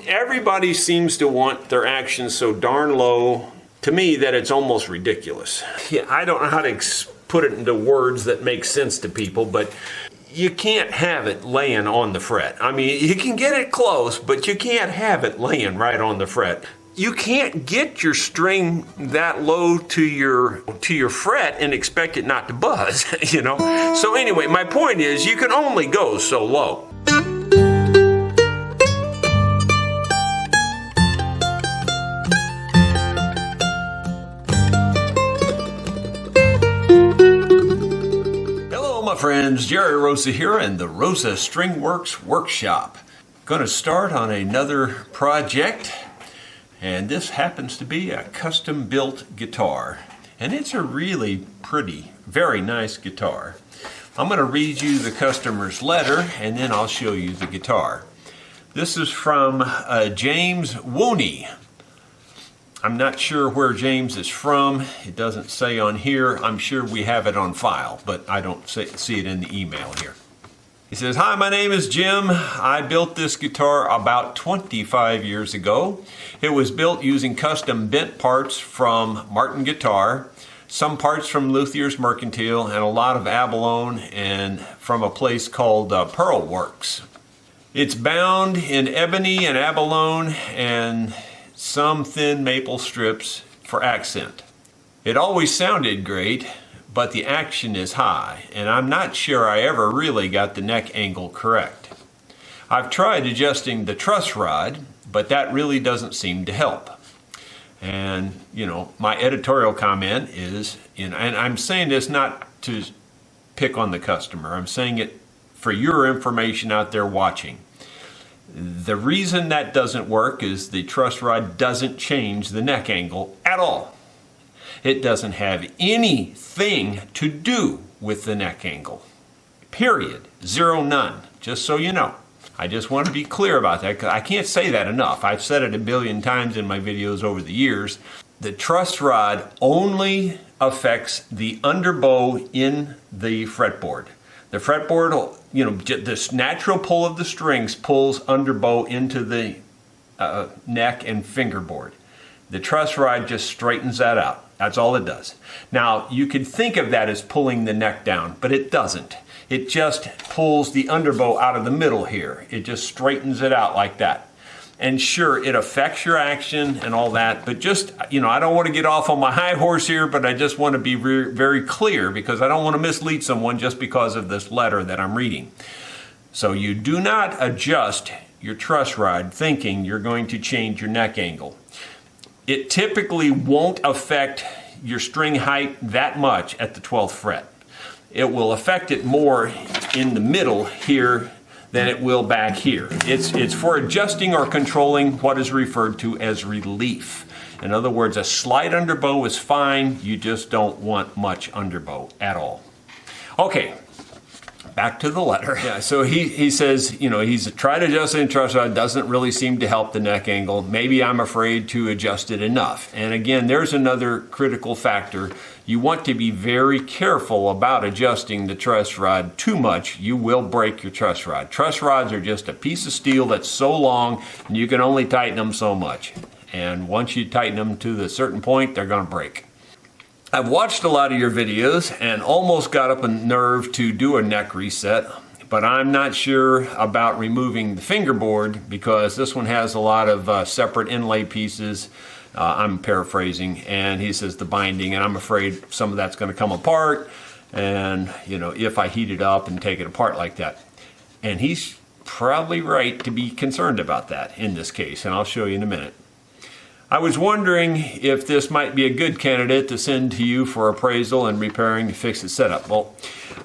everybody seems to want their action so darn low, to me, that it's almost ridiculous. Yeah, I don't know how to put it into words that make sense to people, but you can't have it laying on the fret. I mean, you can get it close, but you can't have it laying right on the fret. You can't get your string that low to your fret and expect it not to buzz, you know? So anyway, my point is you can only go so low. Hello my friends, Jerry Rosa here in the Rosa String Works Workshop. Going to start on another project. And this happens to be a custom-built guitar. And it's a really pretty, very nice guitar. I'm going to read you the customer's letter, and then I'll show you the guitar. This is from James Wooney. I'm not sure where James is from. It doesn't say on here. I'm sure we have it on file, but I don't see it in the email here. He says, "Hi, my name is Jim. I built this guitar about 25 years ago. It was built using custom bent parts from Martin Guitar, some parts from Luthier's Mercantile, and a lot of abalone and from a place called Pearl Works. It's bound in ebony and abalone and some thin maple strips for accent. It always sounded great, but the action is high, and I'm not sure I ever really got the neck angle correct. I've tried adjusting the truss rod, but that really doesn't seem to help." And, you know, my editorial comment is, and I'm saying this not to pick on the customer, I'm saying it for your information out there watching. The reason that doesn't work is the truss rod doesn't change the neck angle at all. It doesn't have anything to do with the neck angle. Period. Zero, none. Just so you know. I just want to be clear about that because I can't say that enough. I've said it a billion times in my videos over the years. The truss rod only affects the underbow in the fretboard. The fretboard, you know, this natural pull of the strings pulls underbow into the neck and fingerboard. The truss rod just straightens that out. That's all it does. Now, you could think of that as pulling the neck down, but it doesn't. It just pulls the underbow out of the middle here. It just straightens it out like that. And sure, it affects your action and all that, but just, you know, I don't want to get off on my high horse here, but I just want to be very clear because I don't want to mislead someone just because of this letter that I'm reading. So you do not adjust your truss rod thinking you're going to change your neck angle. It typically won't affect your string height that much at the 12th fret. It will affect it more in the middle here than it will back here. It's for adjusting or controlling what is referred to as relief. In other words, a slight underbow is fine. You just don't want much underbow at all. Okay. Back to the letter. Yeah, so he says, you know, he's tried adjusting the truss rod, doesn't really seem to help the neck angle. Maybe I'm afraid to adjust it enough. And again, there's another critical factor. You want to be very careful about adjusting the truss rod too much. You will break your truss rod. Truss rods are just a piece of steel that's so long, and you can only tighten them so much. And once you tighten them to a certain point, they're going to break. I've watched a lot of your videos and almost got up a nerve to do a neck reset, but I'm not sure about removing the fingerboard because this one has a lot of separate inlay pieces. I'm paraphrasing, and he says the binding, and I'm afraid some of that's going to come apart, and you know, if I heat it up and take it apart like that. And he's probably right to be concerned about that in this case, and I'll show you in a minute. I was wondering if this might be a good candidate to send to you for appraisal and repairing to fix the setup. Well,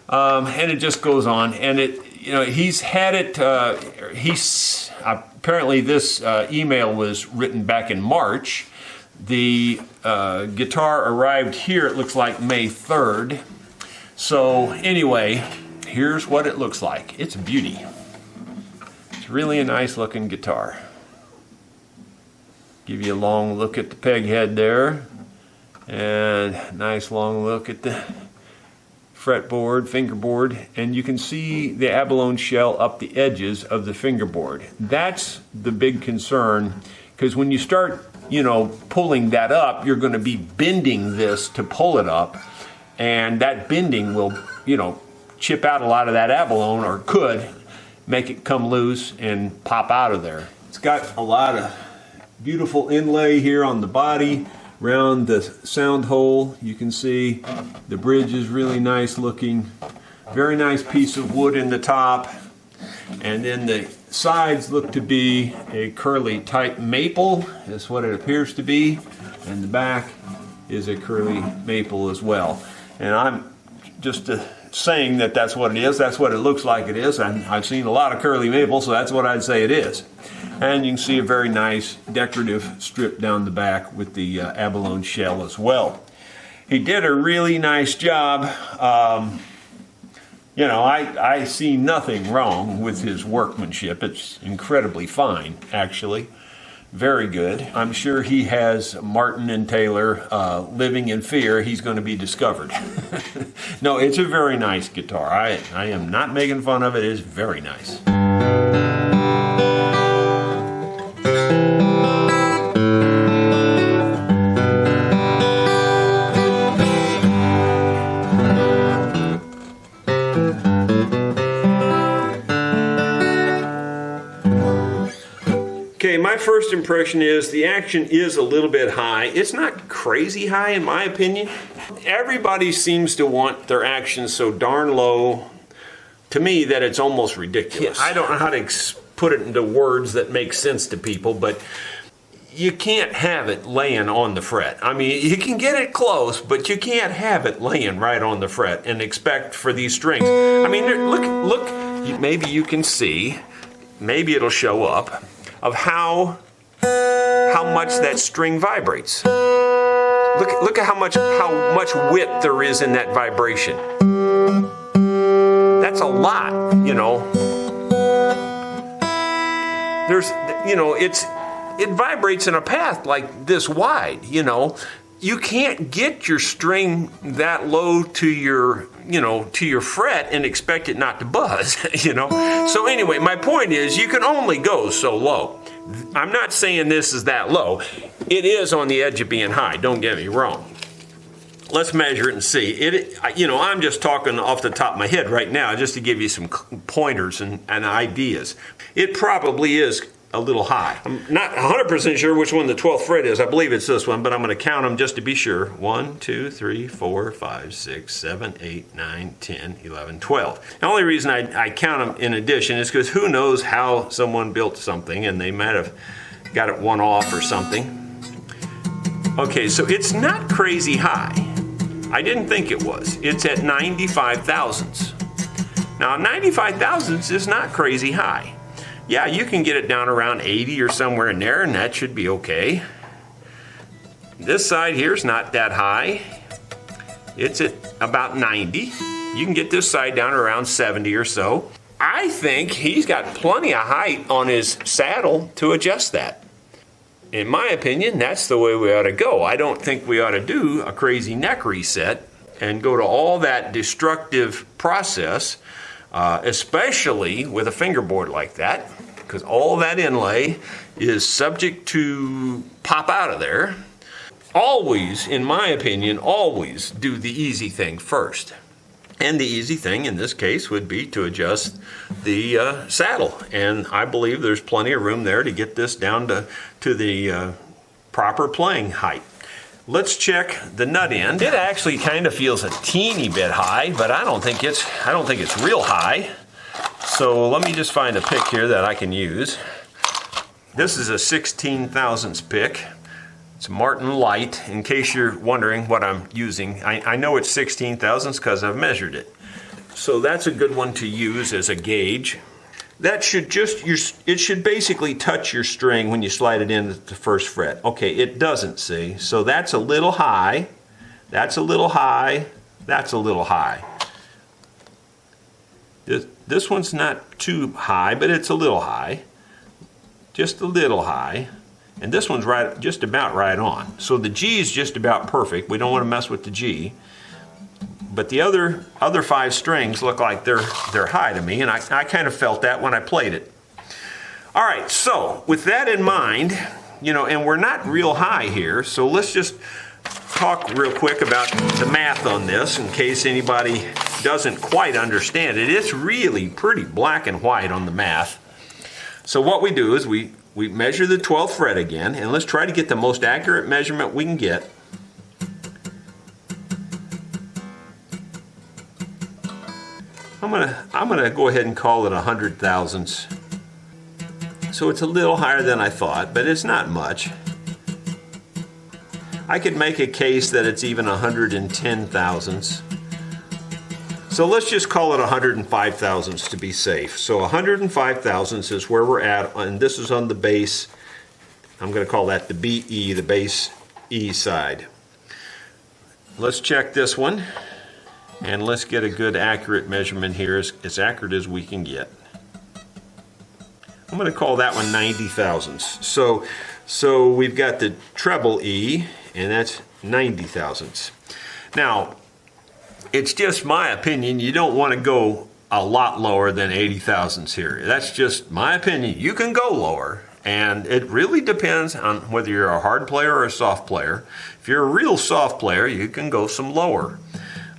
and it just goes on, and it, you know, he's had it. He's apparently this email was written back in March. The guitar arrived here. It looks like May 3rd. So anyway, here's what it looks like. It's a beauty. It's really a nice looking guitar. Give you a long look at the peg head there, and nice long look at the fretboard, fingerboard, and you can see the abalone shell up the edges of the fingerboard. That's the big concern, because when you start, pulling that up, you're going to be bending this to pull it up, and that bending will, chip out a lot of that abalone, or could make it come loose and pop out of there. It's got a lot of beautiful inlay here on the body. Around the sound hole, you can see the bridge is really nice looking. Very nice piece of wood in the top. And then the sides look to be a curly type maple. That's what it appears to be. And the back is a curly maple as well. And I'm just saying that that's what it is. That's what it looks like it is. I've seen a lot of curly maple, so that's what I'd say it is. And you can see a very nice decorative strip down the back with the abalone shell as well. He did a really nice job. I see nothing wrong with his workmanship. It's incredibly fine, actually. Very good. I'm sure he has Martin and Taylor living in fear he's going to be discovered. No, it's a very nice guitar. I am not making fun of it. It's very nice. Okay, my first impression is the action is a little bit high. It's not crazy high in my opinion. Everybody seems to want their action so darn low, to me, that it's almost ridiculous. I don't know how to put it into words that make sense to people, but you can't have it laying on the fret. I mean, you can get it close, but you can't have it laying right on the fret and expect for these strings. I mean, look, maybe you can see, maybe it'll show up, of how much that string vibrates. Look at how much width there is in that vibration. That's a lot, it vibrates in a path like this wide, You can't get your string that low to your fret and expect it not to buzz, So anyway, my point is you can only go so low. I'm not saying this is that low. It is on the edge of being high, don't get me wrong. Let's measure it and see. I'm just talking off the top of my head right now just to give you some pointers and ideas. It probably is a little high. I'm not 100% sure which one the 12th fret is. I believe it's this one, but I'm going to count them just to be sure. 1, 2, 3, 4, 5, 6, 7, 8, 9, 10, 11, 12. The only reason I count them in addition is because who knows how someone built something and they might have got it one off or something. Okay, so it's not crazy high. I didn't think it was. It's at 95 thousandths. Now 95 thousandths is not crazy high. Yeah, you can get it down around 80 or somewhere in there, and that should be okay. This side here is not that high. It's at about 90. You can get this side down around 70 or so. I think he's got plenty of height on his saddle to adjust that. In my opinion, that's the way we ought to go. I don't think we ought to do a crazy neck reset and go to all that destructive process, especially with a fingerboard like that, because all that inlay is subject to pop out of there. Always, in my opinion, always do the easy thing first. And the easy thing in this case would be to adjust the saddle. And I believe there's plenty of room there to get this down to the proper playing height. Let's check the nut end. It actually kind of feels a teeny bit high, but I don't think it's real high. So let me just find a pick here that I can use. This is a 16 thousandths pick. It's Martin Light, in case you're wondering what I'm using. I know it's 16 thousandths because I've measured it. So that's a good one to use as a gauge. That should it should basically touch your string when you slide it in at the first fret. Okay, it doesn't, see? So that's a little high, that's a little high, that's a little high. This one's not too high, but it's a little high. Just a little high. And this one's just about right on. So the G is just about perfect. We don't want to mess with the G. but the other 5 strings look like they're high to me, and I kind of felt that when I played it. All right, so with that in mind, and we're not real high here, so let's just talk real quick about the math on this in case anybody doesn't quite understand it. It's really pretty black and white on the math. So what we do is we measure the 12th fret again, and let's try to get the most accurate measurement we can get. I'm gonna go ahead and call it 100 thousandths. So it's a little higher than I thought, but it's not much. I could make a case that it's even 110 thousandths. So let's just call it 105 thousandths to be safe. So 105 thousandths is where we're at, and this is on the bass. I'm going to call that the BE, the bass E side. Let's check this one, and let's get a good accurate measurement here, as accurate as we can get. I'm going to call that one 90 thousandths. So we've got the treble E, and that's 90 thousandths. Now, it's just my opinion, you don't want to go a lot lower than 80 thousandths here. That's just my opinion. You can go lower, and it really depends on whether you're a hard player or a soft player. If you're a real soft player, you can go some lower.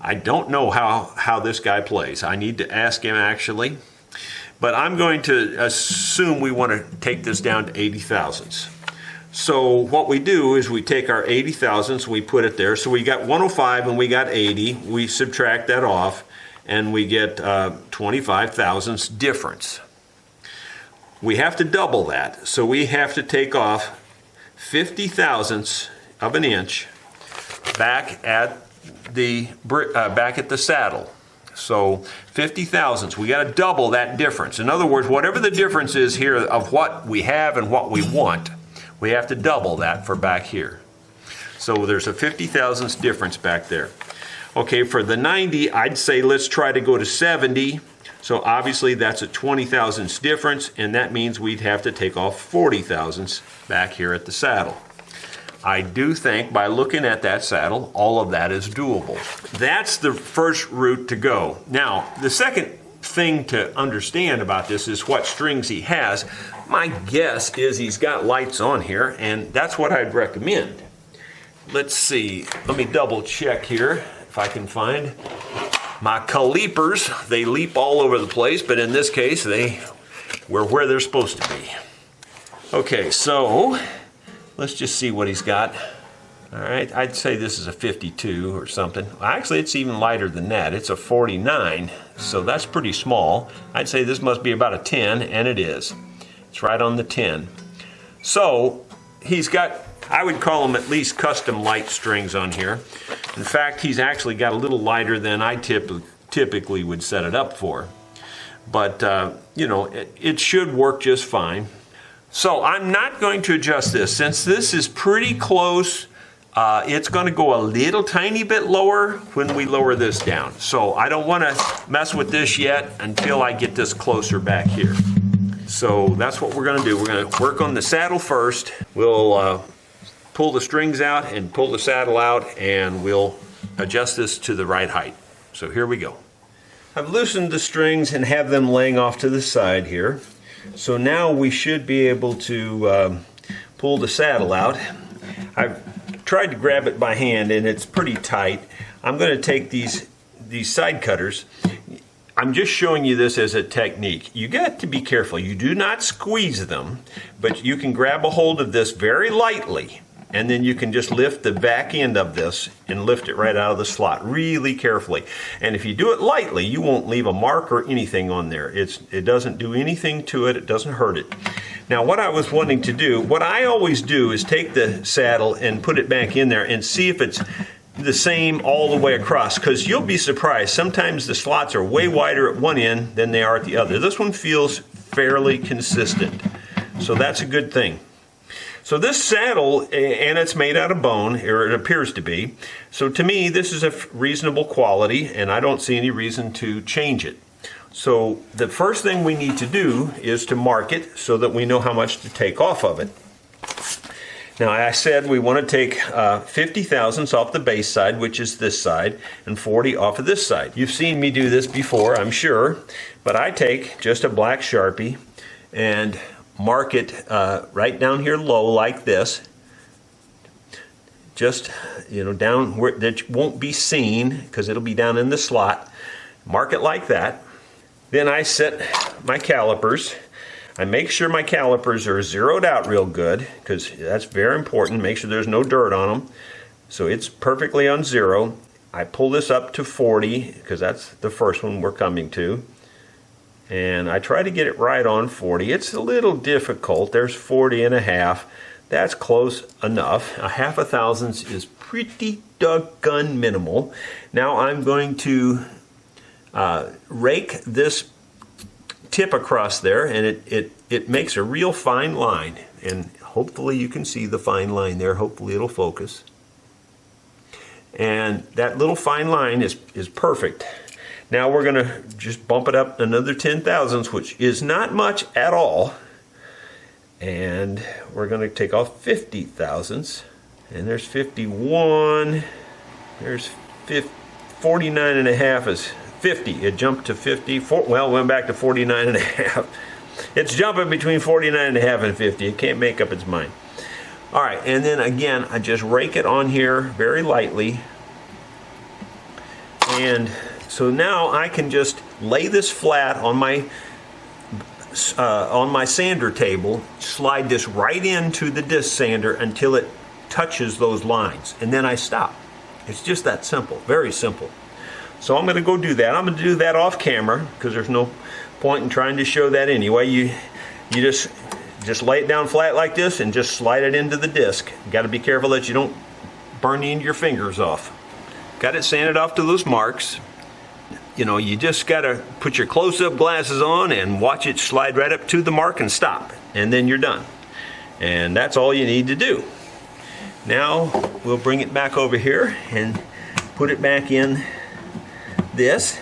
I don't know how this guy plays. I need to ask him actually. But I'm going to assume we want to take this down to 80 thousandths. So what we do is we take our 80 thousandths, we put it there. So we got 105 and we got 80. We subtract that off and we get 25 thousandths difference. We have to double that. So we have to take off 50 thousandths of an inch back at the saddle. So 50 thousandths, we got to double that difference. In other words, whatever the difference is here of what we have and what we want, we have to double that for back here. So there's a 50 thousandths difference back there. Okay, for the 90, I'd say let's try to go to 70. So obviously that's a 20 thousandths difference, and that means we'd have to take off 40 thousandths back here at the saddle. I do think by looking at that saddle, all of that is doable. That's the first route to go. Now, the second thing to understand about this is what strings he has. My guess is he's got lights on here, and that's what I'd recommend. Let's see, let me double check here if I can find my calipers. They leap all over the place, but in this case, they were where they're supposed to be. Okay, so let's just see what he's got. All right, I'd say this is a 52 or something. Actually, it's even lighter than that. It's a 49, so that's pretty small. I'd say this must be about a 10, and it is. It's right on the 10. So he's got, I would call them at least custom light strings on here. In fact, he's actually got a little lighter than I typically would set it up for. But, it should work just fine. So I'm not going to adjust this. Since this is pretty close, it's going to go a little tiny bit lower when we lower this down. So I don't want to mess with this yet until I get this closer back here. So that's what we're going to do. We're going to work on the saddle first. We'll pull the strings out and pull the saddle out, and we'll adjust this to the right height. So here we go. I've loosened the strings and have them laying off to the side here. So now we should be able to pull the saddle out. I've tried to grab it by hand and it's pretty tight. I'm going to take these side cutters. I'm just showing you this as a technique. You got to be careful. You do not squeeze them, but you can grab a hold of this very lightly, and then you can just lift the back end of this and lift it right out of the slot really carefully. And if you do it lightly, you won't leave a mark or anything on there. It doesn't do anything to it. It doesn't hurt it. Now, what I was wanting to do, what I always do is take the saddle and put it back in there and see if it's the same all the way across, because you'll be surprised. Sometimes the slots are way wider at one end than they are at the other. This one feels fairly consistent, so that's a good thing. So this saddle, and it's made out of bone, or it appears to be, so to me this is a reasonable quality, and I don't see any reason to change it. So the first thing we need to do is to mark it so that we know how much to take off of it. Now I said we want to take 50 thousandths off the base side, which is this side, and 40 off of this side. You've seen me do this before, I'm sure, but I take just a black Sharpie and mark it right down here low like this. Just, down where that won't be seen because it'll be down in the slot. Mark it like that. Then I set my calipers. I make sure my calipers are zeroed out real good because that's very important. Make sure there's no dirt on them. So it's perfectly on zero. I pull this up to 40 because that's the first one we're coming to. And I try to get it right on 40. It's a little difficult. There's 40 and a half. That's close enough. A half a thousandths is pretty doggone minimal. Now I'm going to rake this tip across there, and it makes a real fine line. And hopefully you can see the fine line there. Hopefully it'll focus. And that little fine line is perfect. Now we're going to just bump it up another 10 thousandths, which is not much at all. And we're going to take off 50 thousandths. And there's 51. There's 49 and a half is 50. It jumped to 50. Well, went back to 49 and a half. It's jumping between 49 and a half and 50. It can't make up its mind. All right, and then again, I just rake it on here very lightly. And so now I can just lay this flat on my sander table, slide this right into the disc sander until it touches those lines, and then I stop. It's just that simple, very simple. So I'm going to go do that. I'm going to do that off camera because there's no point in trying to show that anyway. You just lay it down flat like this and just slide it into the disc. You got to be careful that you don't burn the end of your fingers off. Got it sanded off to those marks. You just got to put your close-up glasses on and watch it slide right up to the mark and stop. And then you're done. And that's all you need to do. Now we'll bring it back over here and put it back in this.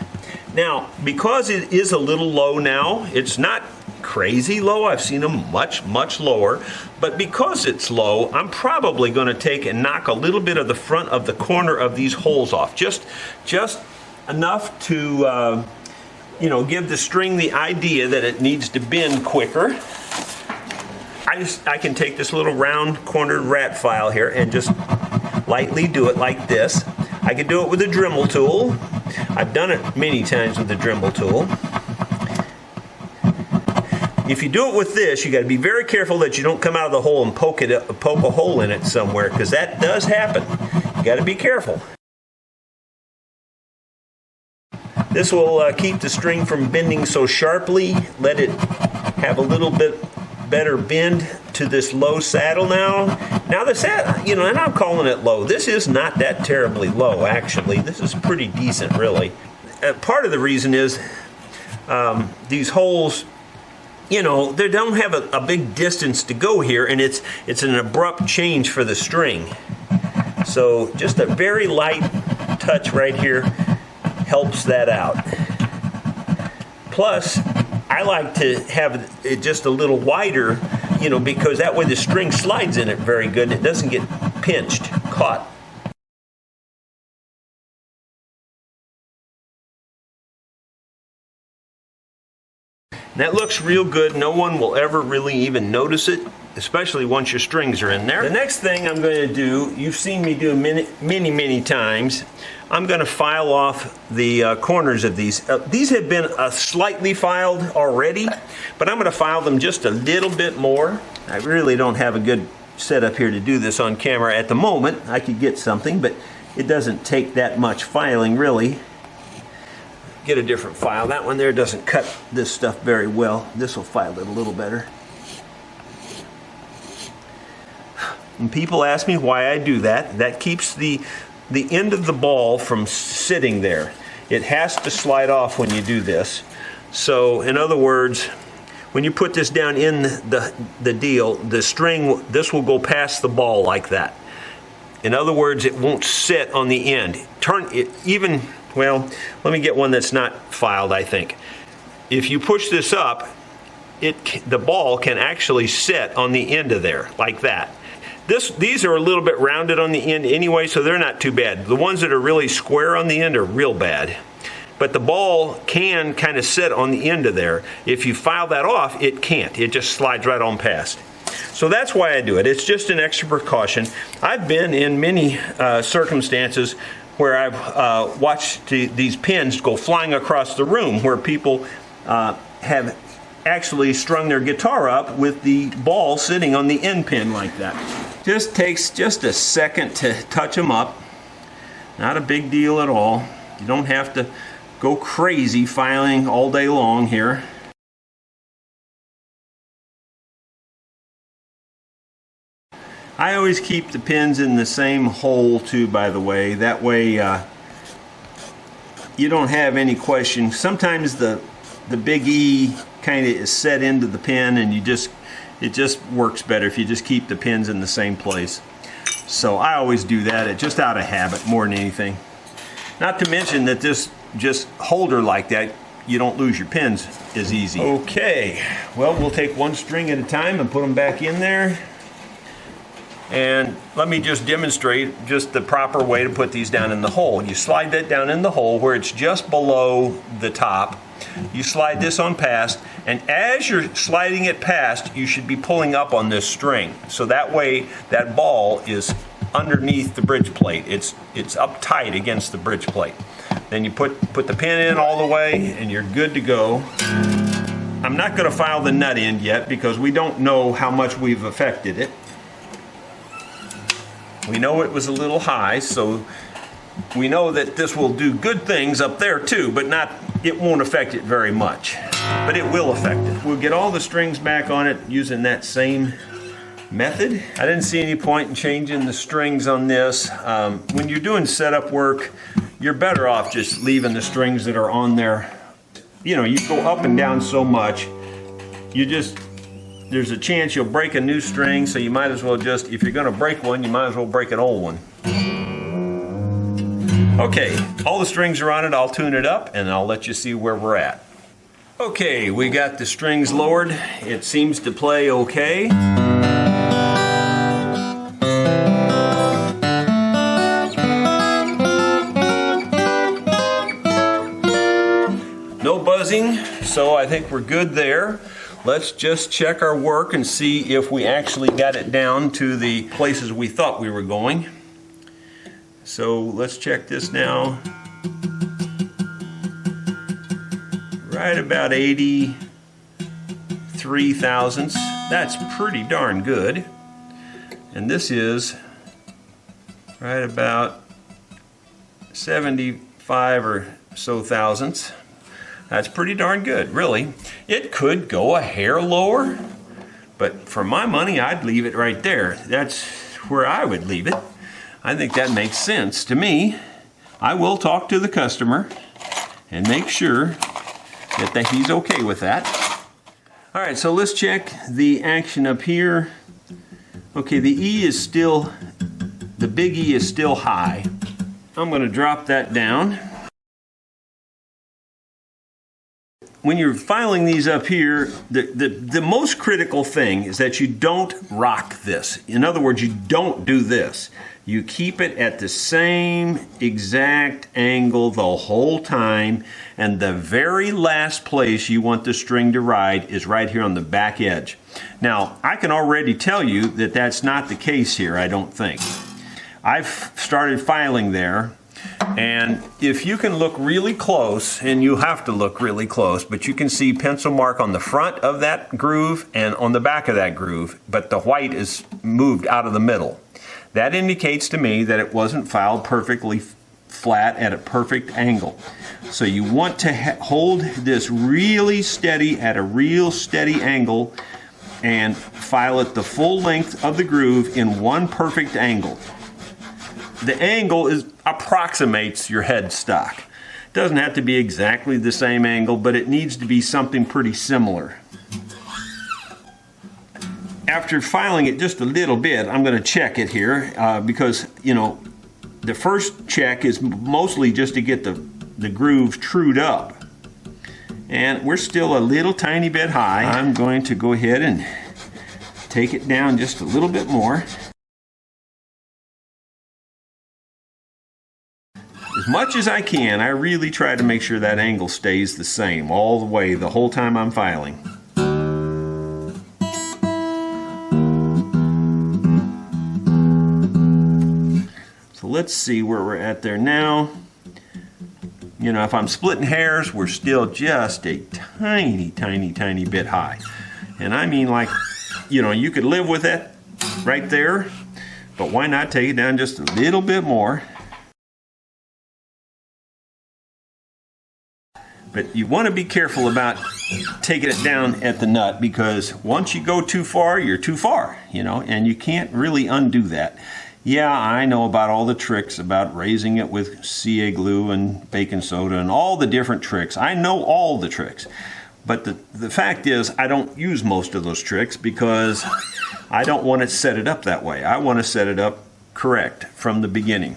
Now, because it is a little low now, it's not crazy low. I've seen them much, much lower. But because it's low, I'm probably going to take and knock a little bit of the front of the corner of these holes off. Just enough to give the string the idea that it needs to bend quicker. I can take this little round cornered rat file here and just lightly do it like this. I can do it with a Dremel tool. I've done it many times with the Dremel tool. If you do it with this, you got to be very careful that you don't come out of the hole and poke a hole in it somewhere, because that does happen. You got to be careful. This will keep the string from bending so sharply. Let it have a little bit better bend to this low saddle now. Now the saddle, and I'm calling it low. This is not that terribly low, actually. This is pretty decent, really. Part of the reason is these holes, they don't have a big distance to go here, and it's an abrupt change for the string. So just a very light touch right here helps that out. Plus, I like to have it just a little wider, because that way the string slides in it very good and it doesn't get pinched, caught. That looks real good. No one will ever really even notice it, especially once your strings are in there. The next thing I'm going to do, you've seen me do many times, I'm going to file off the corners of these. These have been slightly filed already, but I'm going to file them just a little bit more. I really don't have a good setup here to do this on camera at the moment. I could get something, but it doesn't take that much filing, really. Get a different file. That one there doesn't cut this stuff very well. This will file it a little better. And people ask me why I do that. That keeps the end of the ball from sitting there. It has to slide off when you do this. So in other words, when you put this down in the deal, the string, this will go past the ball like that. In other words, it won't sit on the end. Well, let me get one that's not filed, I think. If you push this up, the ball can actually sit on the end of there, like that. These are a little bit rounded on the end anyway, so they're not too bad. The ones that are really square on the end are real bad. But the ball can kind of sit on the end of there. If you file that off, it can't. It just slides right on past. So that's why I do it. It's just an extra precaution. I've been in many circumstances where I've watched these pins go flying across the room, where people have actually strung their guitar up with the ball sitting on the end pin like that. Just takes just a second to touch them up. Not a big deal at all. You don't have to go crazy filing all day long here. I always keep the pins in the same hole too, by the way. That way you don't have any question. Sometimes the big E kind of is set into the pin, and it just works better if you just keep the pins in the same place. So I always do that, just out of habit more than anything. Not to mention that this just holder like that, you don't lose your pins as easy. Okay, well, we'll take one string at a time and put them back in there. And let me just demonstrate just the proper way to put these down in the hole. You slide that down in the hole where it's just below the top. You slide this on past, and as you're sliding it past, you should be pulling up on this string. So that way that ball is underneath the bridge plate. It's up tight against the bridge plate. Then you put the pin in all the way, and you're good to go. I'm not going to file the nut end yet because we don't know how much we've affected it. We know it was a little high, so we know that this will do good things up there too, but it won't affect it very much. But it will affect it. We'll get all the strings back on it using that same method. I didn't see any point in changing the strings on this. When you're doing setup work, you're better off just leaving the strings that are on there. You know, you go up and down so much, there's a chance you'll break a new string, so you might as well just, if you're going to break one, you might as well break an old one. Okay, all the strings are on it. I'll tune it up and I'll let you see where we're at. Okay, we got the strings lowered. It seems to play okay. No buzzing, so I think we're good there. Let's just check our work and see if we actually got it down to the places we thought we were going. So let's check this now. Right about 83 thousandths. That's pretty darn good. And this is right about 75 or so thousandths. That's pretty darn good, really. It could go a hair lower, but for my money, I'd leave it right there. That's where I would leave it. I think that makes sense to me. I will talk to the customer and make sure that he's okay with that. All right, so let's check the action up here. Okay, the big E is still high. I'm going to drop that down. When you're filing these up here, the most critical thing is that you don't rock this. In other words, you don't do this. You keep it at the same exact angle the whole time, and the very last place you want the string to ride is right here on the back edge. Now, I can already tell you that that's not the case here, I don't think. I've started filing there. And if you can look really close, and you have to look really close, but you can see pencil mark on the front of that groove and on the back of that groove, but the white is moved out of the middle. That indicates to me that it wasn't filed perfectly flat at a perfect angle. So you want to hold this really steady at a real steady angle and file it the full length of the groove in one perfect angle. The angle approximates your headstock. It doesn't have to be exactly the same angle, but it needs to be something pretty similar. After filing it just a little bit, I'm going to check it here because, you know, the first check is mostly just to get the groove trued up. And we're still a little tiny bit high. I'm going to go ahead and take it down just a little bit more. As much as I can, I really try to make sure that angle stays the same all the way, the whole time I'm filing. So let's see where we're at there now. You know, if I'm splitting hairs, we're still just a tiny, tiny, tiny bit high. And I mean, like, you know, you could live with that right there, but why not take it down just a little bit more? But you want to be careful about taking it down at the nut, because once you go too far, you're too far, you know, and you can't really undo that. Yeah, I know about all the tricks about raising it with CA glue and baking soda and all the different tricks. I know all the tricks. But the fact is, I don't use most of those tricks because I don't want to set it up that way. I want to set it up correct from the beginning.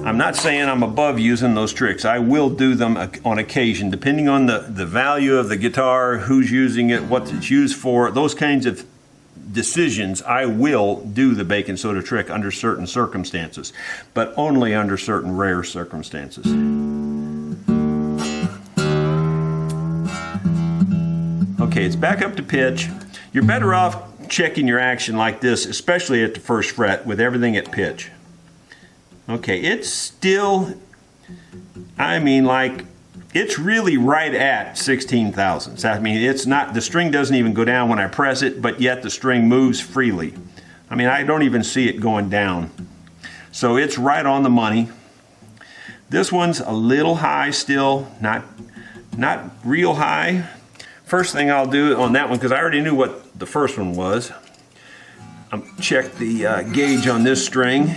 I'm not saying I'm above using those tricks. I will do them on occasion, depending on the value of the guitar, who's using it, what it's used for, those kinds of decisions. I will do the baking soda trick under certain circumstances, but only under certain rare circumstances. Okay, it's back up to pitch. You're better off checking your action like this, especially at the first fret with everything at pitch. Okay, it's still, I mean, like, it's really right at 16 thousandths. I mean, it's not, the string doesn't even go down when I press it, but yet the string moves freely. I mean, I don't even see it going down. So it's right on the money. This one's a little high still, not real high. First thing I'll do on that one, because I already knew what the first one was, check the gauge on this string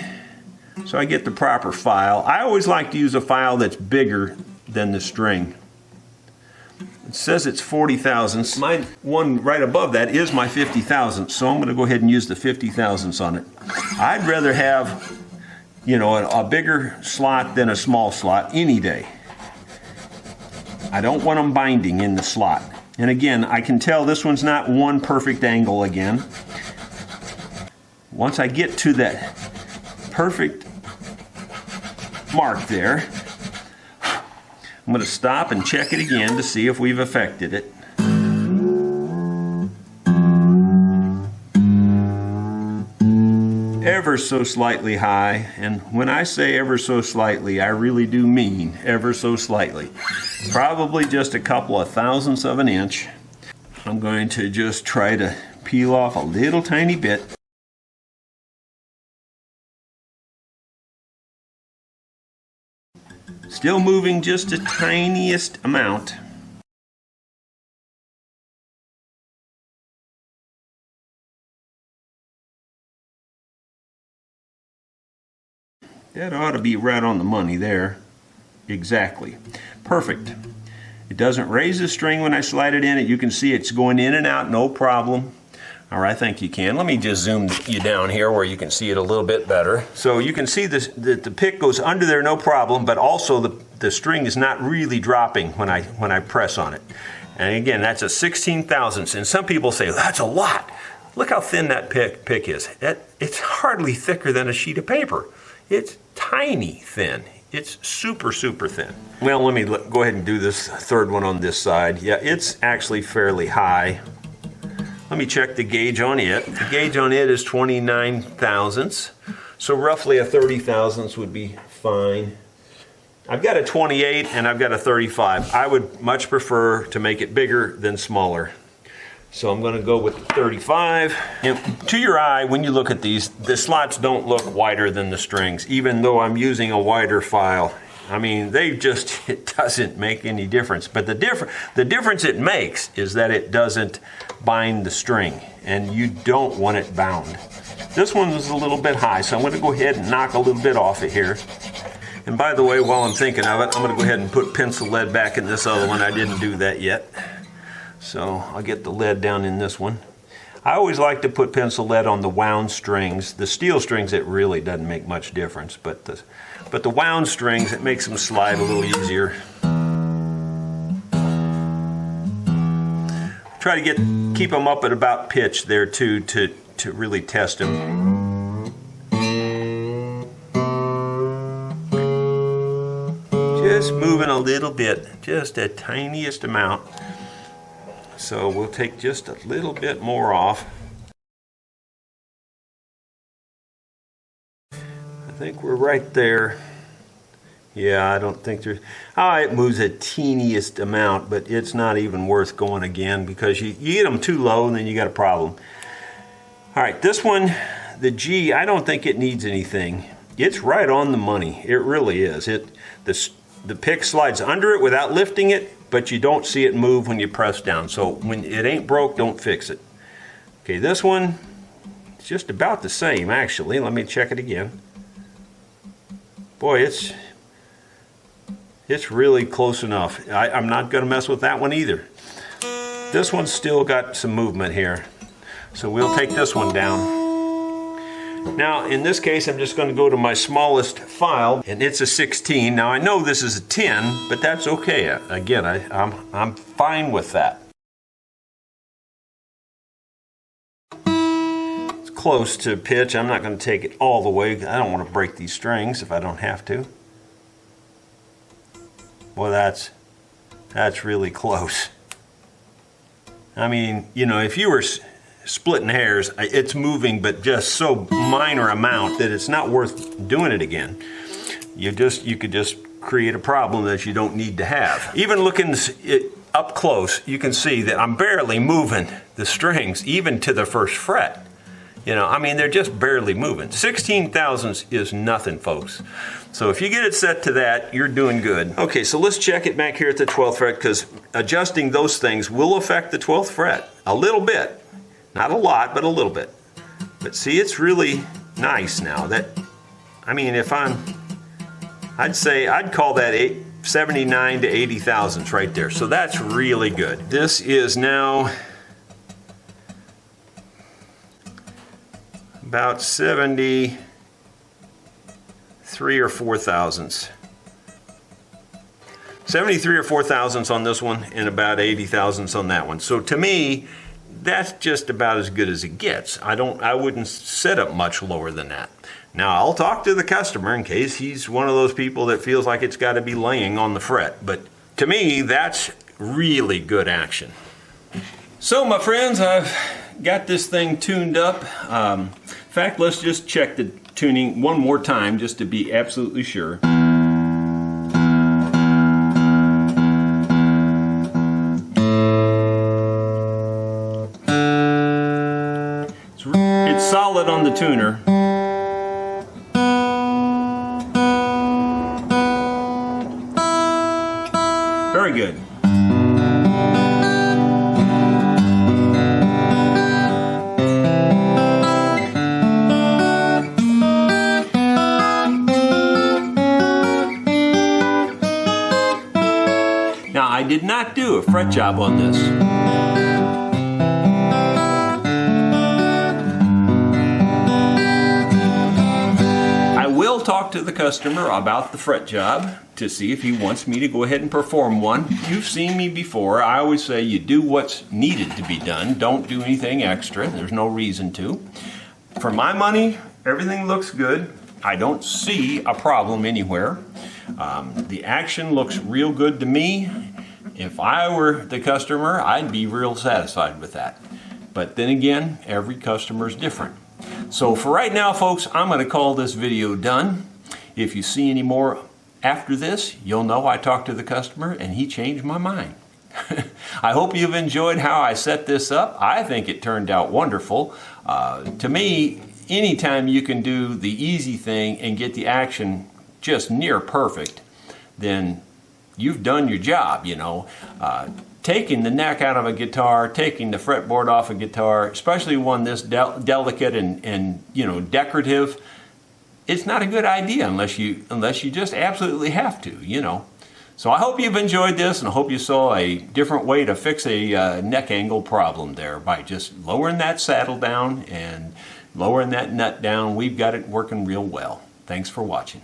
so I get the proper file. I always like to use a file that's bigger than the string. It says it's 40 thousandths. My one right above that is my 50 thousandths, so I'm going to go ahead and use the 50 thousandths on it. I'd rather have, you know, a bigger slot than a small slot any day. I don't want them binding in the slot. And again, I can tell this one's not one perfect angle again. Once I get to that perfect mark there, I'm going to stop and check it again to see if we've affected it. Ever so slightly high, and when I say ever so slightly, I really do mean ever so slightly. Probably just a couple of thousandths of an inch. I'm going to just try to peel off a little tiny bit. Still moving just the tiniest amount. That ought to be right on the money there. Exactly. Perfect. It doesn't raise the string when I slide it in. You can see it's going in and out, no problem. Or I think you can. Let me just zoom you down here where you can see it a little bit better. So you can see that the pick goes under there, no problem, but also the string is not really dropping when I press on it. And again, that's a 16 thousandths. And some people say, that's a lot. Look how thin that pick is. It's hardly thicker than a sheet of paper. It's tiny thin. It's super, super thin. Well, let me go ahead and do this third one on this side. Yeah, it's actually fairly high. Let me check the gauge on it. The gauge on it is 29 thousandths. So roughly a 30 thousandths would be fine. I've got a 28 and I've got a 35. I would much prefer to make it bigger than smaller. So I'm going to go with the 35. And to your eye, when you look at these, the slots don't look wider than the strings, even though I'm using a wider file. I mean, it doesn't make any difference. But the difference it makes is that it doesn't bind the string, and you don't want it bound. This one was a little bit high, so I'm going to go ahead and knock a little bit off it here. And by the way, while I'm thinking of it, I'm going to go ahead and put pencil lead back in this other one. I didn't do that yet. So I'll get the lead down in this one. I always like to put pencil lead on the wound strings. The steel strings, it really doesn't make much difference, but the wound strings, it makes them slide a little easier. Try to keep them up at about pitch there too, to really test them. a little bit, just a tiniest amount. So we'll take just a little bit more off. I think we're right there. Yeah, I don't think there's... it moves a teeniest amount, but it's not even worth going again because you get them too low and then you got a problem. All right, this one, the G, I don't think it needs anything. It's right on the money. It really is. The pick slides under it without lifting it, but you don't see it move when you press down. So when it ain't broke, don't fix it. Okay, this one, it's just about the same actually. Let me check it again. Boy, it's really close enough. I'm not going to mess with that one either. This one's still got some movement here. So we'll take this one down. Now, in this case, I'm just going to go to my smallest file, and it's a 16. Now, I know this is a 10, but that's okay. Again, I'm fine with that. It's close to pitch. I'm not going to take it all the way. I don't want to break these strings if I don't have to. Well, that's really close. I mean, you know, if you were splitting hairs, it's moving, but just so minor amount that it's not worth doing it again. You could just create a problem that you don't need to have. Even looking up close, you can see that I'm barely moving the strings, even to the first fret. You know, I mean, they're just barely moving. 16 thousandths is nothing, folks. So if you get it set to that, you're doing good. Okay, so let's check it back here at the 12th fret, because adjusting those things will affect the 12th fret a little bit. Not a lot, but a little bit. But see, it's really nice now. I mean, I'd call that 79 to 80 thousandths right there. So that's really good. This is now about 73 or 4 thousandths. 73 or 4 thousandths on this one and about 80 thousandths on that one. So to me, that's just about as good as it gets. I wouldn't set up much lower than that. Now, I'll talk to the customer in case he's one of those people that feels like it's got to be laying on the fret. But to me, that's really good action. So, my friends, I've got this thing tuned up. In fact, let's just check the tuning one more time just to be absolutely sure. It's solid on the tuner. Very good. Now, I did not do a fret job on this. I will talk to the customer about the fret job to see if he wants me to go ahead and perform one. You've seen me before. I always say you do what's needed to be done. Don't do anything extra. There's no reason to. For my money, everything looks good. I don't see a problem anywhere. The action looks real good to me. If I were the customer, I'd be real satisfied with that. But then again, every customer is different. So for right now, folks, I'm going to call this video done. If you see any more after this, you'll know I talked to the customer and he changed my mind. I hope you've enjoyed how I set this up. I think it turned out wonderful. To me, anytime you can do the easy thing and get the action just near perfect, then you've done your job, you know. Taking the neck out of a guitar, taking the fretboard off a guitar, especially one this delicate and you know, decorative, it's not a good idea unless you just absolutely have to, you know. So I hope you've enjoyed this, and I hope you saw a different way to fix a neck angle problem there by just lowering that saddle down and lowering that nut down. We've got it working real well. Thanks for watching.